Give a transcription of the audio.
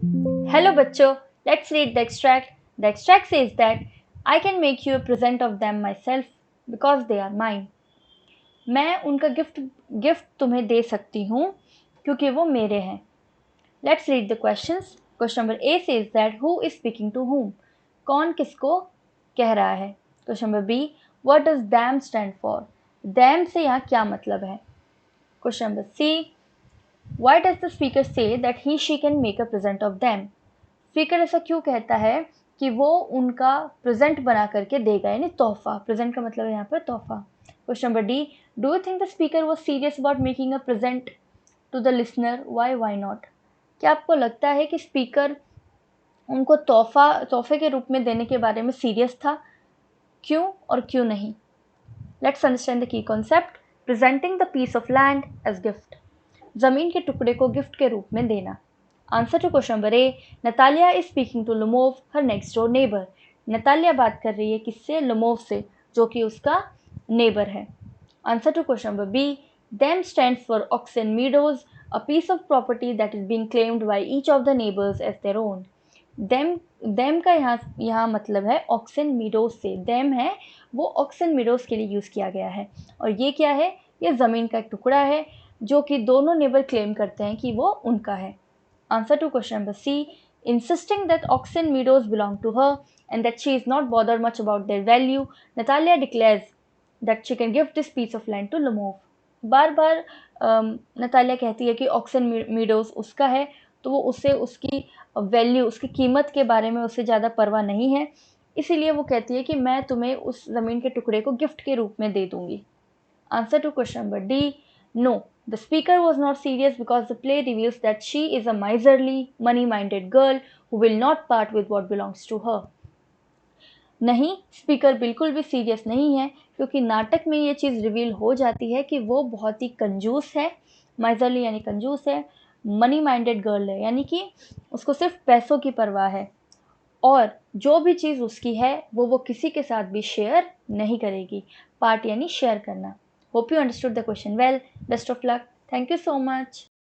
Hello बच्चों, let's read the extract. The extract says that I can make you a present of them myself because they are mine. मैं उनका gift तुम्हें दे सकती हूँ क्योंकि वो मेरे हैं. Let's read the questions. Question number A says that who is speaking to whom? कौन किसको कह रहा है? Question number B, what does them stand for? them से यहाँ क्या मतलब है? Question number C, why does the speaker say that he she can make a present of them? Speaker ऐसा क्यों कहता है कि वो उनका प्रेजेंट बना करके देगा, यानी तोहफा. प्रेजेंट का मतलब है यहाँ पर तोहफा. Question number D, do you think the speaker was serious about making a present to the listener? Why not? क्या आपको लगता है कि स्पीकर उनको तोहफे के रूप में देने के बारे में सीरियस था? क्यों और क्यों नहीं? Let's understand the key concept. Presenting the piece of land as gift. जमीन के टुकड़े को गिफ्ट के रूप में देना. Answer to question number A, Natalia is speaking to Lumov, her next door neighbour. Natalia बात कर रही है किससे? लुमोव से, जो कि उसका नेबर है. Answer to question number B, them stands for oxen meadows, a piece of property that is being claimed by each of the neighbours as their own. Them का यहाँ मतलब है ऑक्सन मीडोज से. देम है वो oxen meadows के लिए use किया गया है. और ये क्या है? ये ज़मीन का एक टुकड़ा है जो कि दोनों नेबर क्लेम करते हैं कि वो उनका है. Answer to question number C, insisting that Oxen Meadows belong to her and that she is not bothered much about their value, Natalia declares that she can give this piece of land to Lumov. Bar bar Natalia कहती है कि oxen meadows उसका है, तो वो उसे उसकी value, उसकी कीमत के बारे में उसे ज़्यादा परवाह नहीं है. इसीलिए वो कहती है कि मैं तुम्हें उस ज़मीन के टुकड़े को गिफ्ट के रूप में दे दूंगी. Answer to question number D, no. The speaker was not serious because the play reveals that she is a miserly, money-minded girl who will not part with what belongs to her. नहीं, speaker बिल्कुल भी serious नहीं है क्योंकि नाटक में ये चीज़ reveal हो जाती है कि वो बहुत ही कंजूस है. माइजरली यानी कंजूस है. मनी माइंडेड गर्ल है यानी कि उसको सिर्फ पैसों की परवाह है और जो भी चीज़ उसकी है वो किसी के साथ भी शेयर नहीं करेगी. पार्ट यानी शेयर करना. Hope you understood the question well. Best of luck. Thank you so much.